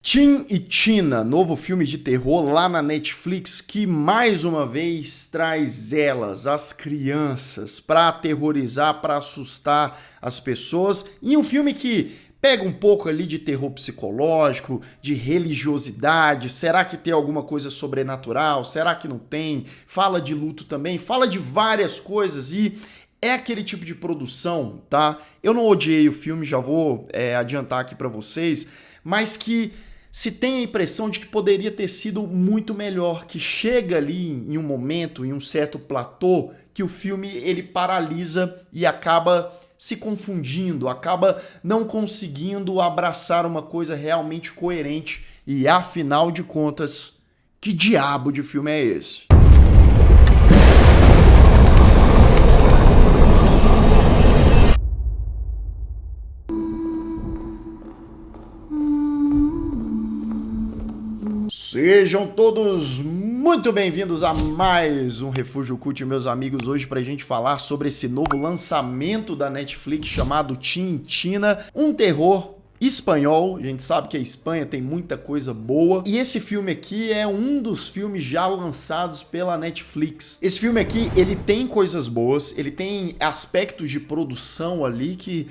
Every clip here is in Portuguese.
Tim e Tina, novo filme de terror lá na Netflix que mais uma vez traz elas, as crianças, para aterrorizar, para assustar as pessoas. E um filme que pega um pouco ali de terror psicológico, de religiosidade. Será que tem alguma coisa sobrenatural? Será que não tem? Fala de luto também, fala de várias coisas e é aquele tipo de produção, tá? Eu não odiei o filme, já vou adiantar aqui para vocês, mas que se tem a impressão de que poderia ter sido muito melhor, que chega ali em um momento, em um certo platô, que o filme ele paralisa e acaba se confundindo, acaba não conseguindo abraçar uma coisa realmente coerente e, afinal de contas, que diabo de filme é esse? Sejam todos muito bem-vindos a mais um Refúgio Cult, meus amigos, hoje pra gente falar sobre esse novo lançamento da Netflix chamado Tim e Tina, um terror espanhol. A gente sabe que a Espanha tem muita coisa boa e esse filme aqui é um dos filmes já lançados pela Netflix. Esse filme aqui, ele tem coisas boas, ele tem aspectos de produção ali que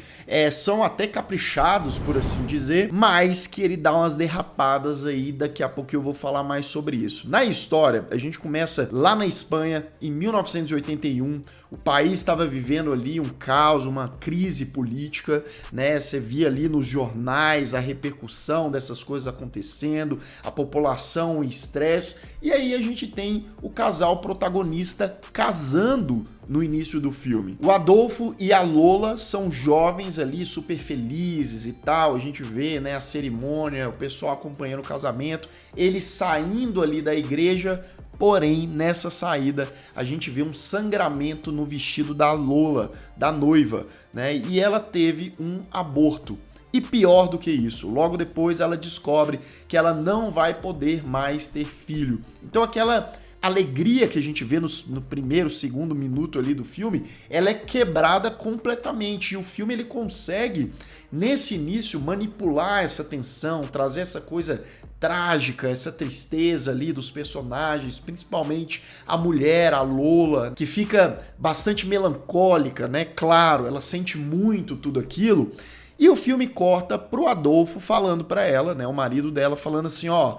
são até caprichados, por assim dizer, mas que ele dá umas derrapadas aí, daqui a pouco eu vou falar mais sobre isso. Na história, a gente começa lá na Espanha, em 1981, o país estava vivendo ali um caos, uma crise política, né? Você via ali nos jornais a repercussão dessas coisas acontecendo, a população em estresse, e aí a gente tem o casal protagonista casando no início do filme. O Adolfo e a Lola são jovens ali, super felizes e tal, a gente vê, né, a cerimônia, o pessoal acompanhando o casamento, eles saindo ali da igreja. Porém, nessa saída, a gente vê um sangramento no vestido da Lola, da noiva, né? E ela teve um aborto. E pior do que isso, logo depois ela descobre que ela não vai poder mais ter filho. Então aquela alegria que a gente vê no primeiro, segundo minuto ali do filme, ela é quebrada completamente. E o filme ele consegue, nesse início, manipular essa tensão, trazer essa coisa trágica, essa tristeza ali dos personagens, principalmente a mulher, a Lola, que fica bastante melancólica, né? Claro, ela sente muito tudo aquilo. E o filme corta pro Adolfo falando pra ela, né? O marido dela falando assim, ó,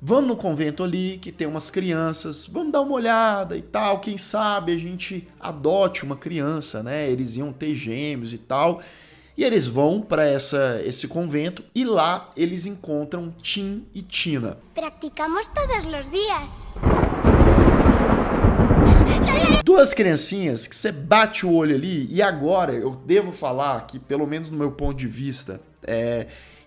vamos no convento ali, que tem umas crianças, vamos dar uma olhada e tal, quem sabe a gente adote uma criança, né? Eles iam ter gêmeos e tal. E eles vão para esse convento e lá eles encontram Tim e Tina. Practicamos todos os dias. Duas criancinhas que você bate o olho ali, e agora eu devo falar que, pelo menos no meu ponto de vista,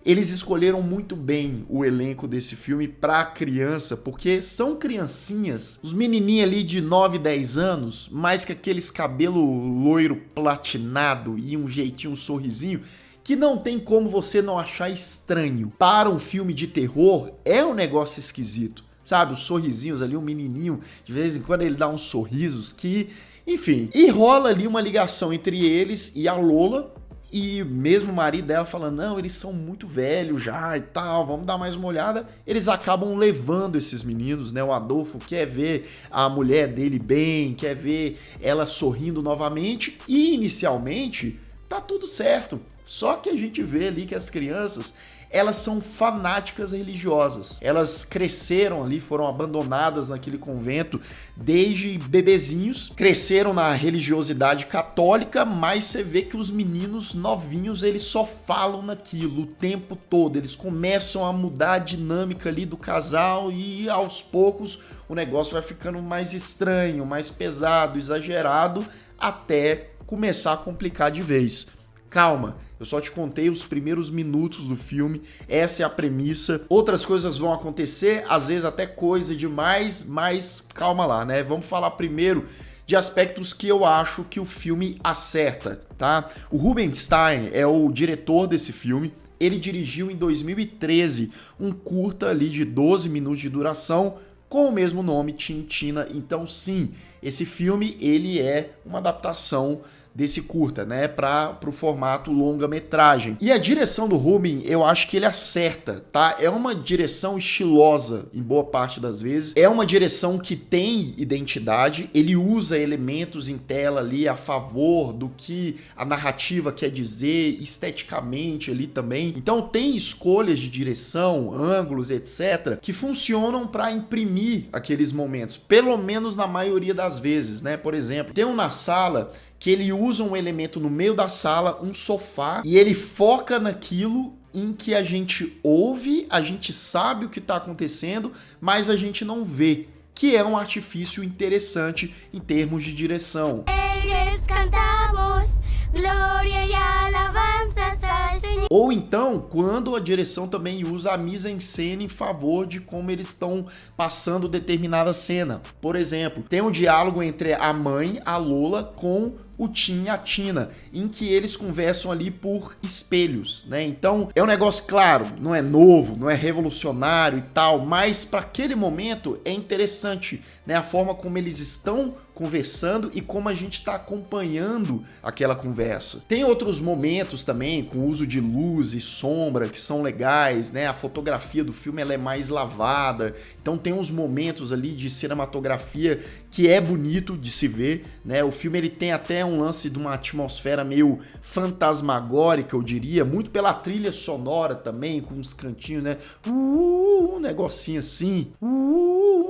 eles escolheram muito bem o elenco desse filme pra criança, porque são criancinhas, os menininhos ali de 9, 10 anos, mais que aqueles cabelo loiro platinado e um jeitinho, um sorrisinho, que não tem como você não achar estranho. Para um filme de terror, é um negócio esquisito, sabe? Os sorrisinhos ali, um menininho, de vez em quando ele dá uns sorrisos que, enfim. E rola ali uma ligação entre eles e a Lola, e mesmo o marido dela falando, não, eles são muito velhos já e tal, vamos dar mais uma olhada. Eles acabam levando esses meninos, né? O Adolfo quer ver a mulher dele bem, quer ver ela sorrindo novamente. E inicialmente tá tudo certo. Só que a gente vê ali que as crianças, elas são fanáticas religiosas. Elas cresceram ali, foram abandonadas naquele convento desde bebezinhos, cresceram na religiosidade católica, mas você vê que os meninos novinhos, eles só falam naquilo o tempo todo. Eles começam a mudar a dinâmica ali do casal e aos poucos o negócio vai ficando mais estranho, mais pesado, exagerado, até começar a complicar de vez. Calma, eu só te contei os primeiros minutos do filme, essa é a premissa. Outras coisas vão acontecer, às vezes até coisa demais, mas calma lá, né? Vamos falar primeiro de aspectos que eu acho que o filme acerta, tá? O Rubinstein é o diretor desse filme. Ele dirigiu em 2013 um curta ali de 12 minutos de duração, com o mesmo nome, Tim e Tina. Então sim, esse filme ele é uma adaptação desse curta, né, para o formato longa-metragem. E a direção do Rubin, eu acho que ele acerta, tá? É uma direção estilosa em boa parte das vezes, é uma direção que tem identidade, ele usa elementos em tela ali a favor do que a narrativa quer dizer, esteticamente ali também. Então tem escolhas de direção, ângulos, etc, que funcionam para imprimir aqueles momentos, pelo menos na maioria das vezes, né? Por exemplo, tem um na sala que ele usa um elemento no meio da sala, um sofá, e ele foca naquilo em que a gente ouve, a gente sabe o que está acontecendo, mas a gente não vê, que é um artifício interessante em termos de direção. Eles cantamos glória e alabanças ao Senhor. Ou então, quando a direção também usa a mise-en-scène em favor de como eles estão passando determinada cena. Por exemplo, tem um diálogo entre a mãe, a Lola, com o Tim e a Tina, em que eles conversam ali por espelhos, né? Então, é um negócio, claro, não é novo, não é revolucionário e tal, mas para aquele momento é interessante, né? A forma como eles estão conversando e como a gente está acompanhando aquela conversa. Tem outros momentos também, com uso de luz e sombra, que são legais, né? A fotografia do filme ela é mais lavada, então tem uns momentos ali de cinematografia que é bonito de se ver, né? O filme ele tem até um lance de uma atmosfera meio fantasmagórica, eu diria, muito pela trilha sonora também, com uns cantinhos, né? Um negocinho assim.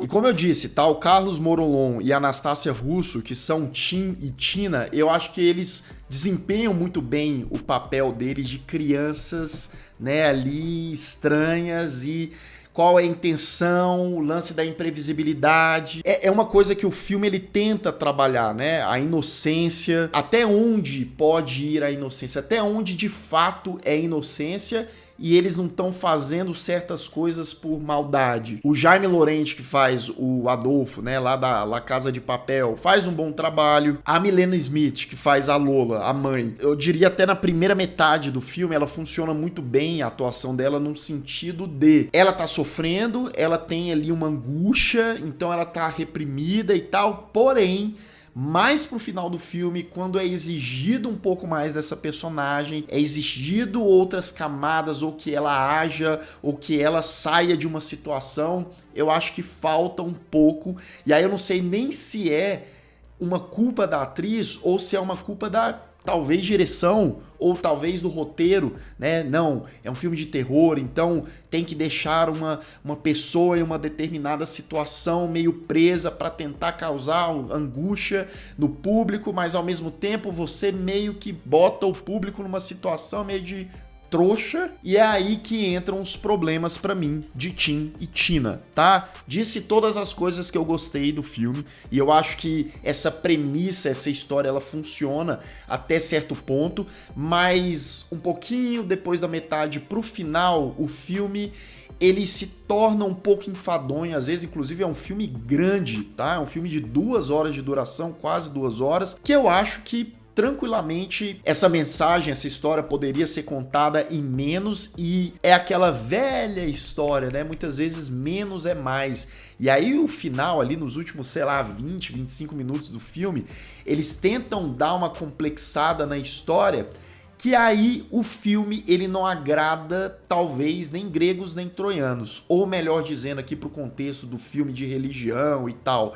E como eu disse, tá? O Carlos Morolon e a Anastácia Russo, que são Tim e Tina, eu acho que eles desempenham muito bem o papel deles de crianças, né? Ali estranhas e qual é a intenção, o lance da imprevisibilidade. É uma coisa que o filme ele tenta trabalhar, né? A inocência, até onde pode ir a inocência, até onde de fato é inocência e eles não estão fazendo certas coisas por maldade. O Jaime Lorente, que faz o Adolfo, né, lá da La Casa de Papel, faz um bom trabalho. A Milena Smith, que faz a Lola, a mãe, eu diria até na primeira metade do filme, ela funciona muito bem, a atuação dela, no sentido de ela tá sofrendo, ela tem ali uma angústia, então ela tá reprimida e tal, porém, mais pro final do filme, quando é exigido um pouco mais dessa personagem, é exigido outras camadas, ou que ela haja, ou que ela saia de uma situação, eu acho que falta um pouco, e aí eu não sei nem se é uma culpa da atriz, ou se é uma culpa da talvez direção, ou talvez do roteiro, né? Não, é um filme de terror, então tem que deixar uma pessoa em uma determinada situação meio presa para tentar causar angústia no público, mas ao mesmo tempo você meio que bota o público numa situação meio de trouxa, e é aí que entram os problemas pra mim de Tim e Tina, tá? Disse todas as coisas que eu gostei do filme, e eu acho que essa premissa, essa história, ela funciona até certo ponto, mas um pouquinho depois da metade pro final, o filme ele se torna um pouco enfadonho, às vezes inclusive é um filme grande, tá? É um filme de 2 horas de duração, quase 2 horas, que eu acho que tranquilamente essa mensagem, essa história poderia ser contada em menos, e é aquela velha história, né? Muitas vezes menos é mais. E aí o final ali nos últimos, sei lá, 20, 25 minutos do filme, eles tentam dar uma complexada na história, que aí o filme ele não agrada talvez nem gregos nem troianos, ou melhor dizendo aqui pro contexto do filme de religião e tal.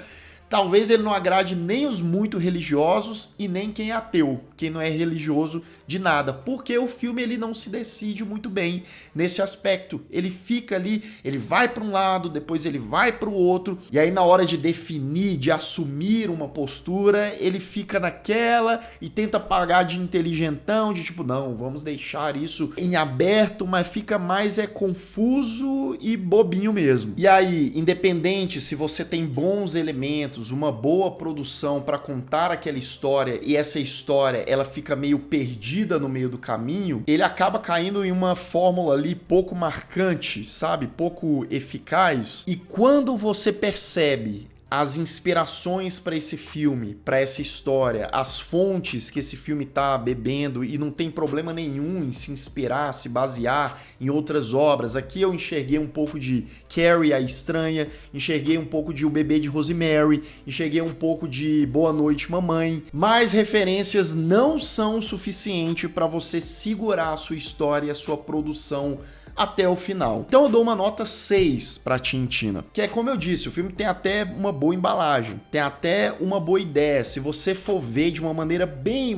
Talvez ele não agrade nem os muito religiosos e nem quem é ateu, quem não é religioso de nada, porque o filme ele não se decide muito bem nesse aspecto. Ele fica ali, ele vai para um lado, depois ele vai para o outro, e aí na hora de definir, de assumir uma postura, ele fica naquela e tenta pagar de inteligentão, de tipo, não, vamos deixar isso em aberto, mas fica mais confuso e bobinho mesmo. E aí, independente se você tem bons elementos, uma boa produção para contar aquela história e essa história ela fica meio perdida no meio do caminho, ele acaba caindo em uma fórmula ali pouco marcante, sabe? Pouco eficaz. E quando você percebe as inspirações para esse filme, para essa história, as fontes que esse filme tá bebendo, e não tem problema nenhum em se inspirar, se basear em outras obras. Aqui eu enxerguei um pouco de Carrie a Estranha, enxerguei um pouco de O Bebê de Rosemary, enxerguei um pouco de Boa Noite Mamãe, mas referências não são o suficiente para você segurar a sua história e a sua produção até o final. Então eu dou uma nota 6 para Tintina, que é como eu disse, o filme tem até uma boa embalagem, tem até uma boa ideia. Se você for ver de uma maneira bem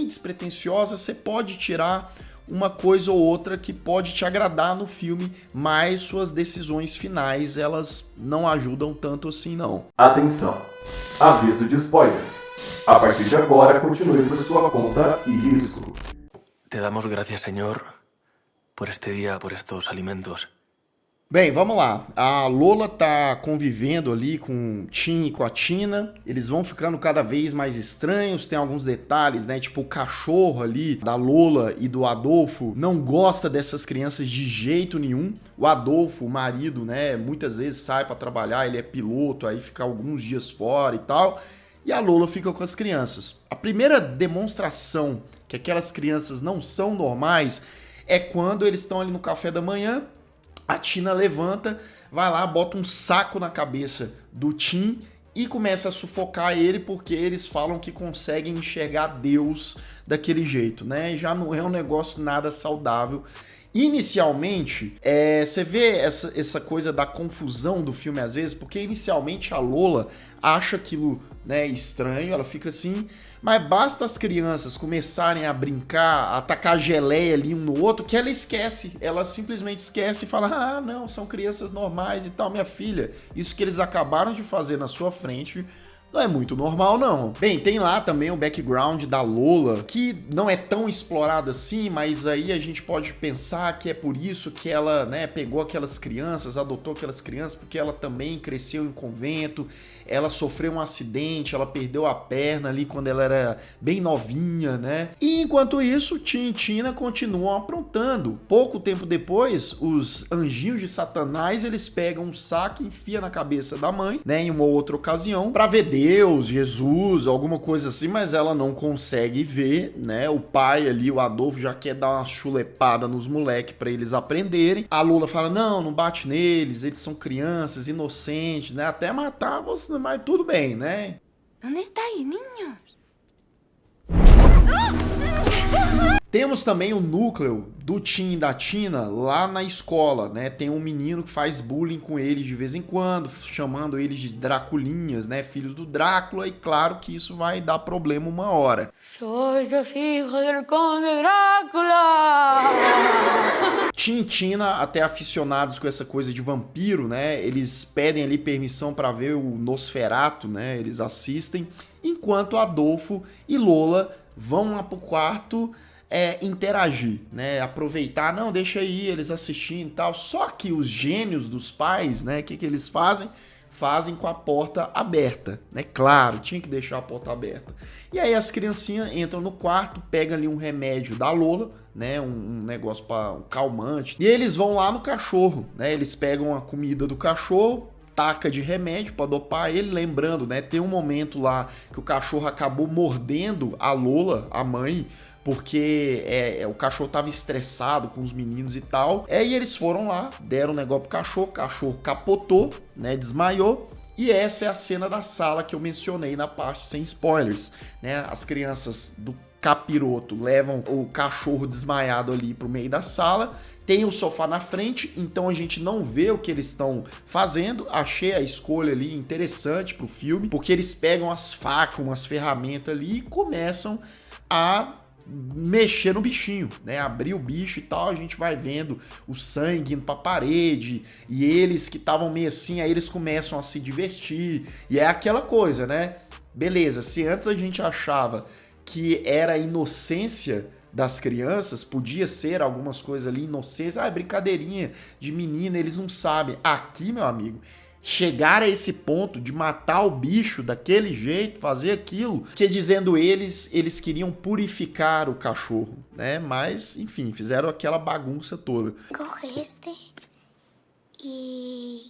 despretensiosa, você pode tirar uma coisa ou outra que pode te agradar no filme, mas suas decisões finais, elas não ajudam tanto assim não. Atenção! Aviso de spoiler. A partir de agora, continue por sua conta e risco. Te damos gracias, Señor, por este día, por estos alimentos. Bem, vamos lá. A Lola tá convivendo ali com o Tim e com a Tina. Eles vão ficando cada vez mais estranhos. Tem alguns detalhes, né? Tipo, o cachorro ali da Lola e do Adolfo não gosta dessas crianças de jeito nenhum. O Adolfo, o marido, né? Muitas vezes sai pra trabalhar, ele é piloto, aí fica alguns dias fora e tal. E a Lola fica com as crianças. A primeira demonstração que aquelas crianças não são normais é quando eles estão ali no café da manhã. A Tina levanta, vai lá, bota um saco na cabeça do Tim e começa a sufocar ele, porque eles falam que conseguem enxergar Deus daquele jeito, né? Já não é um negócio nada saudável. Inicialmente, você vê essa coisa da confusão do filme às vezes, porque inicialmente a Lola acha aquilo, né, estranho, ela fica assim, mas basta as crianças começarem a brincar, a tacar geleia ali um no outro, que ela esquece, ela simplesmente esquece e fala, ah, não, são crianças normais e tal, minha filha, isso que eles acabaram de fazer na sua frente não é muito normal, não. Bem, tem lá também o background da Lola, que não é tão explorado assim, mas aí a gente pode pensar que é por isso que ela, né, pegou aquelas crianças, adotou aquelas crianças, porque ela também cresceu em convento, ela sofreu um acidente, ela perdeu a perna ali quando ela era bem novinha, né? E enquanto isso, Tim e Tina continuam aprontando. Pouco tempo depois, os anjinhos de Satanás, eles pegam um saco e enfiam na cabeça da mãe, né, em uma outra ocasião, pra ver Deus, Jesus, alguma coisa assim, mas ela não consegue ver, né? O pai ali, o Adolfo, já quer dar uma chulepada nos moleques pra eles aprenderem. A Lola fala, não bate neles, eles são crianças, inocentes, né? Até matar você, mas tudo bem, né? ¿Dónde estáis, niños? Temos também o núcleo do Tim e da Tina lá na escola, né? Tem um menino que faz bullying com eles de vez em quando, chamando eles de Draculinhas, né? Filhos do Drácula, e claro que isso vai dar problema uma hora. Sois los hijos del conde Drácula! Tim e Tina, até aficionados com essa coisa de vampiro, né? Eles pedem ali permissão para ver o Nosferatu, né? Eles assistem, enquanto Adolfo e Lola vão lá pro quarto interagir, né? Aproveitar, não, deixa aí eles assistindo e tal. Só que os gênios dos pais, né? O que eles fazem? Fazem com a porta aberta, né? Claro, tinha que deixar a porta aberta. E aí as criancinhas entram no quarto, pegam ali um remédio da Lola, né? Um negócio para um calmante. E eles vão lá no cachorro, né? Eles pegam a comida do cachorro, taca de remédio para dopar ele, lembrando, né? Tem um momento lá que o cachorro acabou mordendo a Lola, a mãe, porque o cachorro tava estressado com os meninos e tal. E eles foram lá, deram um negócio pro cachorro, o cachorro capotou, né? Desmaiou. E essa é a cena da sala que eu mencionei na parte sem spoilers, né? As crianças do capiroto levam o cachorro desmaiado ali pro meio da sala. Tem o sofá na frente, então a gente não vê o que eles estão fazendo. Achei a escolha ali interessante pro filme, porque eles pegam as facas, umas ferramentas ali e começam a mexer no bichinho, né? Abrir o bicho e tal, a gente vai vendo o sangue indo pra parede, e eles que estavam meio assim, aí eles começam a se divertir, e é aquela coisa, né? Beleza, se antes a gente achava que era inocência das crianças, podia ser algumas coisas ali, inocência, é brincadeirinha de menina, eles não sabem. Aqui, meu amigo, chegar a esse ponto de matar o bicho daquele jeito, fazer aquilo, que dizendo eles queriam purificar o cachorro, né? Mas, enfim, fizeram aquela bagunça toda. Coge este y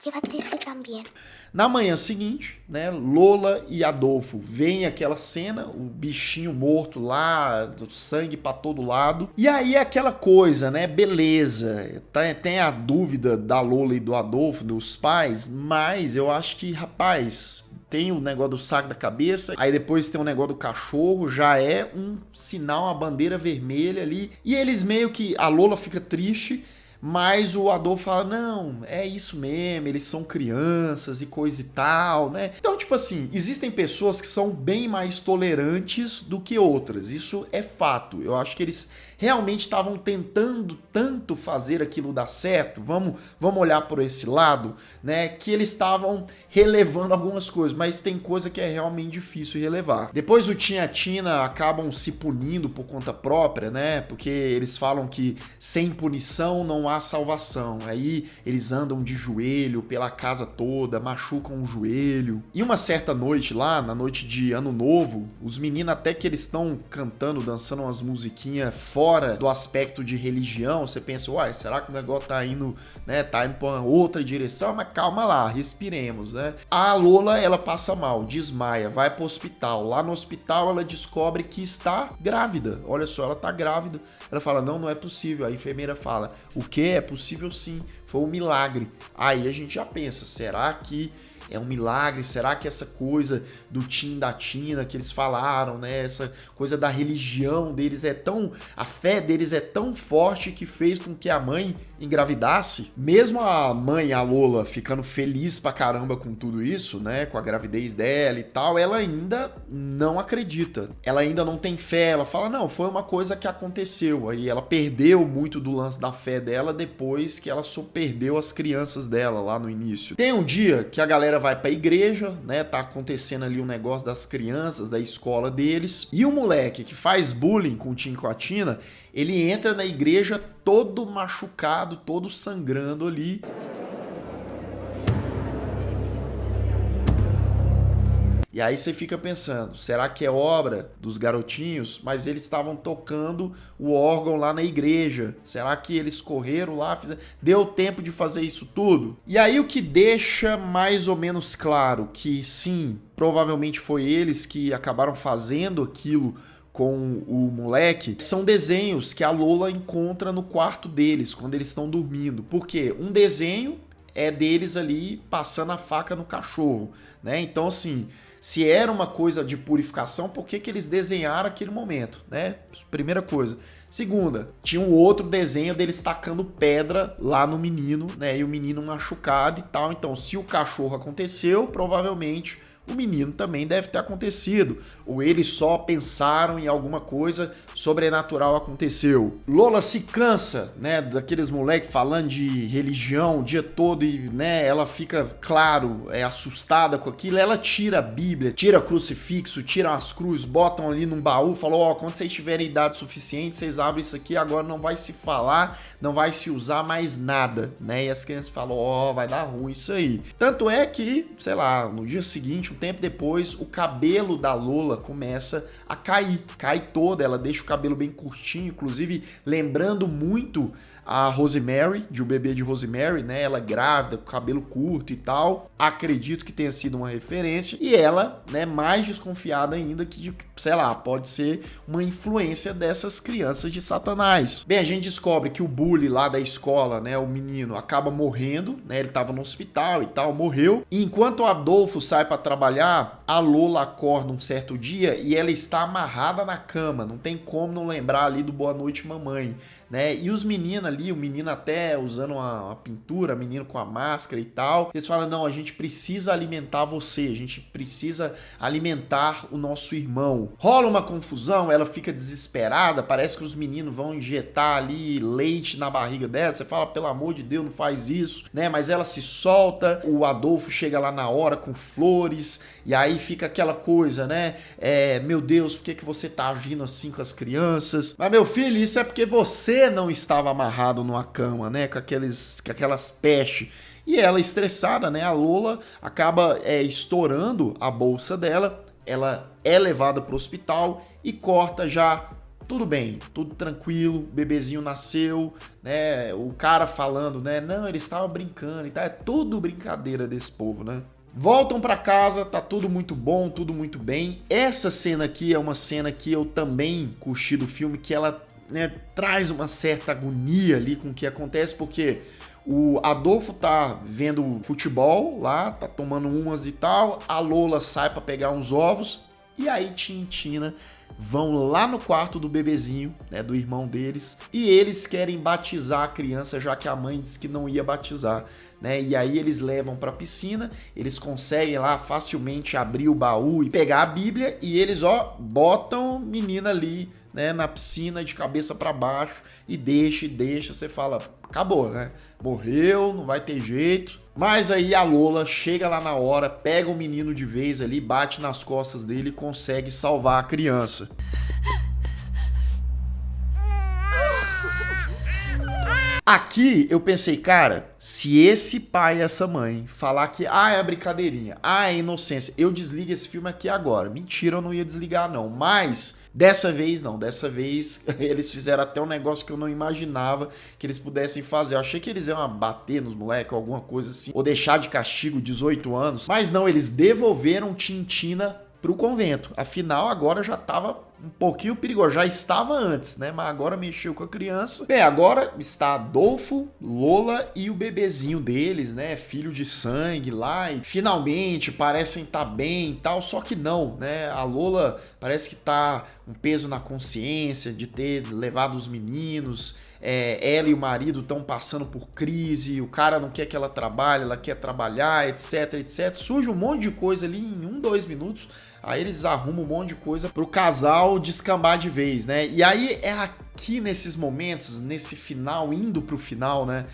Llévate este también. Na manhã seguinte, né, Lola e Adolfo veem aquela cena, o bichinho morto lá, sangue pra todo lado. E aí é aquela coisa, né, beleza, tem a dúvida da Lola e do Adolfo, dos pais, mas eu acho que, rapaz, tem o negócio do saco da cabeça, aí depois tem o negócio do cachorro, já é um sinal, uma bandeira vermelha ali. E eles meio que, a Lola fica triste, mas o Adolfo fala, não, é isso mesmo, eles são crianças e coisa e tal, né? Então, tipo assim, existem pessoas que são bem mais tolerantes do que outras, isso é fato. Eu acho que eles realmente estavam tentando tanto fazer aquilo dar certo, vamos olhar por esse lado, né? Que eles estavam relevando algumas coisas, mas tem coisa que é realmente difícil relevar. Depois o Tim e a Tina acabam se punindo por conta própria, né? Porque eles falam que sem punição não há salvação. Aí eles andam de joelho pela casa toda, machucam o joelho. E uma certa noite lá, na noite de Ano Novo, os meninos até que eles estão cantando, dançando umas musiquinhas fora do aspecto de religião, você pensa, uai, será que o negócio tá indo, né, tá indo pra uma outra direção? Mas calma lá, respiremos, né? A Lola, ela passa mal, desmaia, vai pro hospital. Lá no hospital ela descobre que está grávida. Olha só, ela tá grávida. Ela fala, não é possível. A enfermeira fala, o quê? É possível sim, foi um milagre. Aí a gente já pensa, será que é um milagre? Será que essa coisa do Tim da Tina que eles falaram, né? Essa coisa da religião deles é tão... A fé deles é tão forte que fez com que a mãe engravidasse? Mesmo a mãe, a Lola, ficando feliz pra caramba com tudo isso, né? Com a gravidez dela e tal, ela ainda não acredita. Ela ainda não tem fé. Ela fala, não, foi uma coisa que aconteceu. Aí ela perdeu muito do lance da fé dela depois que ela só perdeu as crianças dela lá no início. Tem um dia que a galera vai pra igreja, né? Tá acontecendo ali um negócio das crianças, da escola deles. E o moleque que faz bullying com o Tim e com a Tina, ele entra na igreja todo machucado, todo sangrando ali. E aí você fica pensando, será que é obra dos garotinhos? Mas eles estavam tocando o órgão lá na igreja. Será que eles correram lá? Deu tempo de fazer isso tudo? E aí o que deixa mais ou menos claro que sim, provavelmente foi eles que acabaram fazendo aquilo com o moleque, são desenhos que a Lola encontra no quarto deles, quando eles estão dormindo. Por quê? Um desenho é deles ali passando a faca no cachorro, né? Então assim... Se era uma coisa de purificação, por que eles desenharam aquele momento, né? Primeira coisa. Segunda, tinha um outro desenho deles tacando pedra lá no menino, né? E o menino machucado e tal. Então, se o cachorro aconteceu, provavelmente o menino também deve ter acontecido. Ou eles só pensaram em alguma coisa sobrenatural aconteceu. Lola se cansa, né, daqueles moleques falando de religião o dia todo e, né, ela fica, claro, assustada com aquilo. Ela tira a Bíblia, tira crucifixo, tira as cruzes, botam ali num baú, falou, ó, quando vocês tiverem idade suficiente, vocês abrem isso aqui, agora não vai se falar, não vai se usar mais nada, né? E as crianças falam, ó, vai dar ruim isso aí. Tanto é que, sei lá, no dia seguinte, um tempo depois, o cabelo da Lola começa a cair, cai toda, ela deixa o cabelo bem curtinho, inclusive lembrando muito a Rosemary, de O Bebê de Rosemary, né? Ela grávida, com cabelo curto e tal. Acredito que tenha sido uma referência. E ela, né, mais desconfiada ainda que, sei lá, pode ser uma influência dessas crianças de Satanás. Bem, a gente descobre que o bully lá da escola, né, o menino, acaba morrendo, né? Ele tava no hospital e tal, morreu. E enquanto o Adolfo sai para trabalhar, a Lola acorda um certo dia e ela está amarrada na cama. Não tem como não lembrar ali do Boa Noite Mamãe, né? E os meninos ali, o menino até usando uma pintura, menino com a máscara e tal, eles falam, não, a gente precisa alimentar você, a gente precisa alimentar o nosso irmão. Rola uma confusão, ela fica desesperada, parece que os meninos vão injetar ali leite na barriga dela, você fala, pelo amor de Deus, não faz isso, né? Mas ela se solta, o Adolfo chega lá na hora com flores, e aí fica aquela coisa, né? Meu Deus, por que você tá agindo assim com as crianças? Mas meu filho, isso é porque você não estava amarrado numa cama, né, com aquelas pestes. E ela estressada, né, a Lola acaba estourando a bolsa dela, ela é levada para o hospital e corta já tudo bem, tudo tranquilo, o bebezinho nasceu, né? O cara falando, né? Não, ele estava brincando e tal. É tudo brincadeira desse povo, né? Voltam pra casa, tá tudo muito bom, tudo muito bem. Essa cena aqui é uma cena que eu também curti do filme, que ela, né, traz uma certa agonia ali com o que acontece, porque o Adolfo tá vendo futebol lá, tá tomando umas e tal, a Lola sai pra pegar uns ovos, e aí Tim e Tina vão lá no quarto do bebezinho, né, do irmão deles, e eles querem batizar a criança, já que a mãe disse que não ia batizar, né? E aí eles levam pra piscina, eles conseguem lá facilmente abrir o baú e pegar a Bíblia, e eles, ó, botam o menino ali, né, na piscina de cabeça para baixo e deixa, você fala, acabou, né? Morreu, não vai ter jeito. Mas aí a Lola chega lá na hora, pega o menino de vez ali, bate nas costas dele e consegue salvar a criança. Aqui eu pensei, cara, se esse pai e essa mãe falar que é brincadeirinha, é inocência, eu desligo esse filme aqui agora. Mentira, eu não ia desligar não, mas dessa vez não, dessa vez eles fizeram até um negócio que eu não imaginava que eles pudessem fazer. Eu achei que eles iam bater nos moleques, alguma coisa assim, ou deixar de castigo 18 anos, mas não, eles devolveram Tintina pro convento. Afinal, agora já tava um pouquinho perigoso, já estava antes, né? Mas agora mexeu com a criança. Bem, agora está Adolfo, Lola e o bebezinho deles, né? Filho de sangue lá, e finalmente parecem estar bem e tal, só que não, né? A Lola parece que tá um peso na consciência de ter levado os meninos. Ela e o marido estão passando por crise, o cara não quer que ela trabalhe, ela quer trabalhar, etc, etc. Surge um monte de coisa ali em 2 minutos, aí eles arrumam um monte de coisa pro casal descambar de vez, né? E aí é aqui nesses momentos, nesse final, indo pro final, né?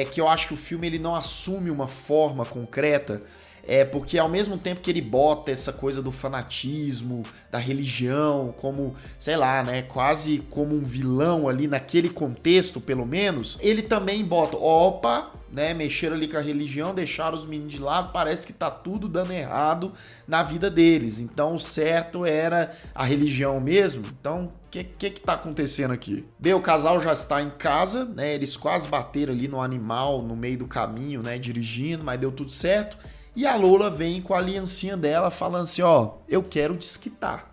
Que eu acho que o filme ele não assume uma forma concreta, porque ao mesmo tempo que ele bota essa coisa do fanatismo, da religião, como, sei lá, né, quase como um vilão ali naquele contexto, pelo menos, ele também bota, opa, né, mexeram ali com a religião, deixaram os meninos de lado, parece que tá tudo dando errado na vida deles, então o certo era a religião mesmo, então o que tá acontecendo aqui? Bem, o casal já está em casa, né, eles quase bateram ali no animal no meio do caminho, né, dirigindo, mas deu tudo certo. E a Lola vem com a aliancinha dela falando assim, eu quero desquitar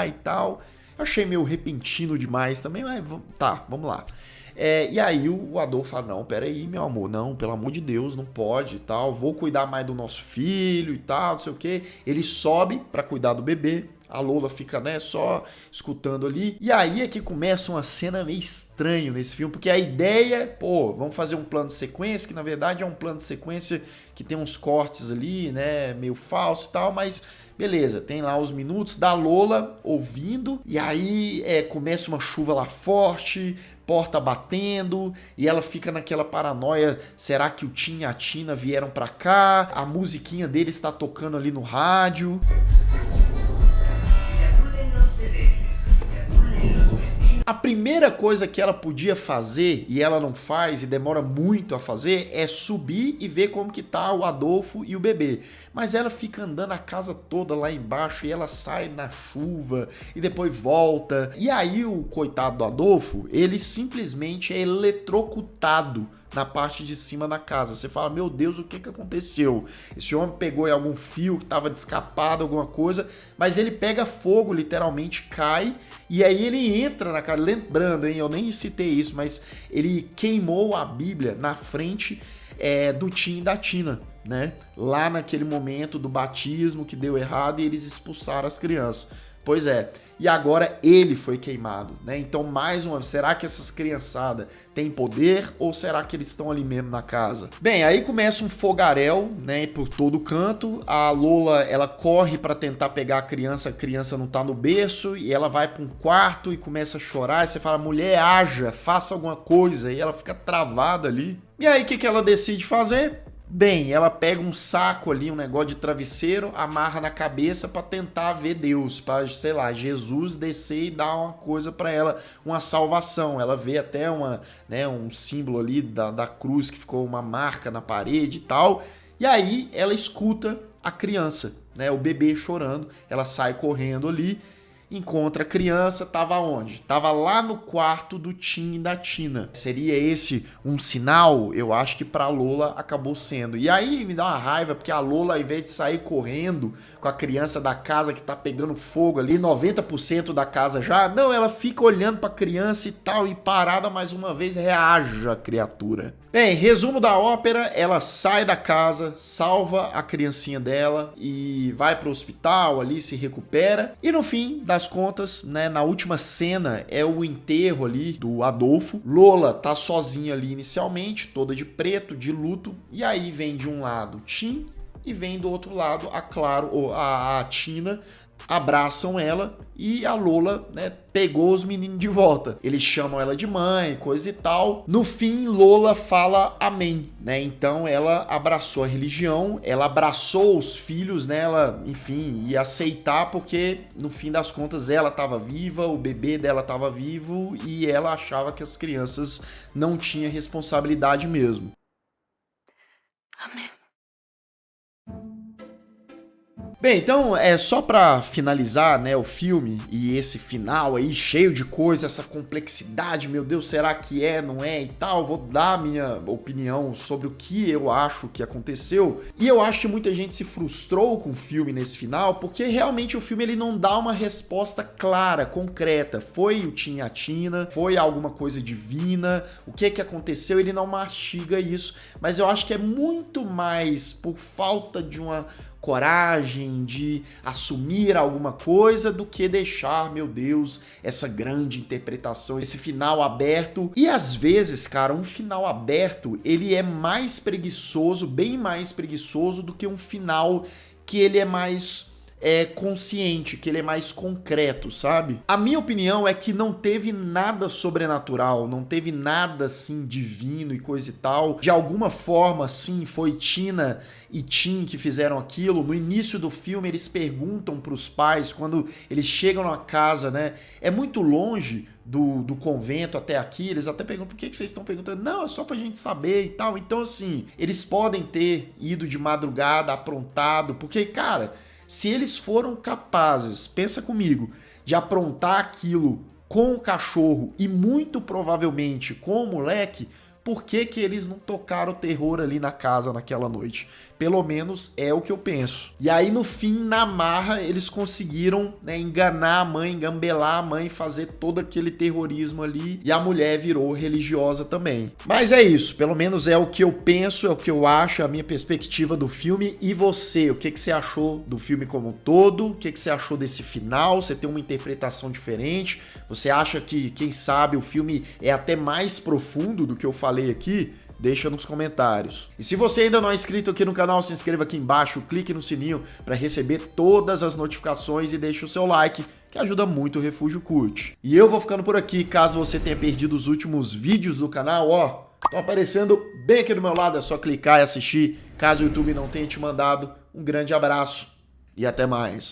e tal. Eu achei meio repentino demais também, mas tá, vamos lá. E aí o Adolfo fala, não, peraí, meu amor, não, pelo amor de Deus, não pode e tal, vou cuidar mais do nosso filho e tal, não sei o quê. Ele sobe pra cuidar do bebê. A Lola fica, né, só escutando ali. E aí é que começa uma cena meio estranha nesse filme, porque a ideia, vamos fazer um plano de sequência, que na verdade é um plano de sequência que tem uns cortes ali, né, meio falso e tal, mas beleza, tem lá os minutos da Lola ouvindo, e aí começa uma chuva lá forte, porta batendo, e ela fica naquela paranoia, será que o Tim e a Tina vieram pra cá? A musiquinha dele está tocando ali no rádio. A primeira coisa que ela podia fazer, e ela não faz, e demora muito a fazer, é subir e ver como que tá o Adolfo e o bebê. Mas ela fica andando a casa toda lá embaixo, e ela sai na chuva, e depois volta. E aí o coitado do Adolfo, ele simplesmente é eletrocutado na parte de cima da casa. Você fala, meu Deus, o que aconteceu? Esse homem pegou em algum fio que estava descapado, alguma coisa, mas ele pega fogo, literalmente cai, e aí ele entra na casa. Lembrando, hein, eu nem citei isso, mas ele queimou a Bíblia na frente do Tim e da Tina, né? Lá naquele momento do batismo que deu errado e eles expulsaram as crianças. Pois é, e agora ele foi queimado, né? Então, mais uma vez, será que essas criançadas têm poder ou será que eles estão ali mesmo na casa? Bem, aí começa um fogaréu, né, por todo canto. A Lola, ela corre para tentar pegar a criança não tá no berço, e ela vai para um quarto e começa a chorar, e você fala, mulher, haja, faça alguma coisa, e ela fica travada ali. E aí, o que ela decide fazer? Bem, ela pega um saco ali, um negócio de travesseiro, amarra na cabeça pra tentar ver Deus, pra, sei lá, Jesus descer e dar uma coisa pra ela, uma salvação. Ela vê até um símbolo ali da cruz, que ficou uma marca na parede e tal. E aí ela escuta a criança, né, o bebê chorando, ela sai correndo ali. encontra a criança, tava onde? Tava lá no quarto do Tim e da Tina. Seria esse um sinal? Eu acho que pra Lola acabou sendo. E aí me dá uma raiva, porque a Lola, ao invés de sair correndo com a criança da casa que tá pegando fogo ali, 90% da casa já, não, ela fica olhando pra criança e tal, e parada mais uma vez, reage a criatura. Bem, resumo da ópera, ela sai da casa, salva a criancinha dela e vai pro hospital ali, se recupera. E no fim das contas, né, na última cena é o enterro ali do Adolfo. Lola tá sozinha ali inicialmente, toda de preto, de luto. E aí vem de um lado Tim e vem do outro lado a Tina. Abraçam ela e a Lola, né, pegou os meninos de volta. Eles chamam ela de mãe, coisa e tal. No fim, Lola fala amém, né? Então ela abraçou a religião, ela abraçou os filhos, né? Ela, enfim, ia aceitar porque no fim das contas ela estava viva, o bebê dela estava vivo e ela achava que as crianças não tinham responsabilidade mesmo. Amém. Bem, então, só pra finalizar, né, o filme e esse final aí cheio de coisa, essa complexidade, meu Deus, será que é, não é e tal, vou dar a minha opinião sobre o que eu acho que aconteceu. E eu acho que muita gente se frustrou com o filme nesse final, porque realmente o filme ele não dá uma resposta clara, concreta. Foi o Tim e a Tina, foi alguma coisa divina, o que aconteceu, ele não mastiga isso, mas eu acho que é muito mais por falta de uma coragem de assumir alguma coisa do que deixar, meu Deus, essa grande interpretação, esse final aberto. E às vezes, cara, um final aberto, ele é mais preguiçoso, bem mais preguiçoso do que um final que ele é mais consciente, que ele é mais concreto, sabe? A minha opinião é que não teve nada sobrenatural, não teve nada assim divino e coisa e tal. De alguma forma, sim, foi Tina e Tim que fizeram aquilo. No início do filme eles perguntam pros pais, quando eles chegam na casa, né? É muito longe do convento até aqui, eles até perguntam, por que vocês estão perguntando? Não, é só pra gente saber e tal. Então, assim, eles podem ter ido de madrugada, aprontado, porque, cara, se eles foram capazes, pensa comigo, de aprontar aquilo com o cachorro e muito provavelmente com o moleque, por que eles não tocaram o terror ali na casa naquela noite? Pelo menos é o que eu penso. E aí, no fim, na marra, eles conseguiram, né, enganar a mãe, engambelar a mãe, fazer todo aquele terrorismo ali. E a mulher virou religiosa também. Mas é isso. Pelo menos é o que eu penso, é o que eu acho, a minha perspectiva do filme. E você? O que você achou do filme como um todo? O que você achou desse final? Você tem uma interpretação diferente? Você acha que, quem sabe, o filme é até mais profundo do que eu falei aqui? Deixa nos comentários. E se você ainda não é inscrito aqui no canal, se inscreva aqui embaixo, clique no sininho para receber todas as notificações e deixe o seu like, que ajuda muito o Refúgio Cult. E eu vou ficando por aqui, caso você tenha perdido os últimos vídeos do canal, ó, estão aparecendo bem aqui do meu lado, é só clicar e assistir, caso o YouTube não tenha te mandado. Um grande abraço e até mais.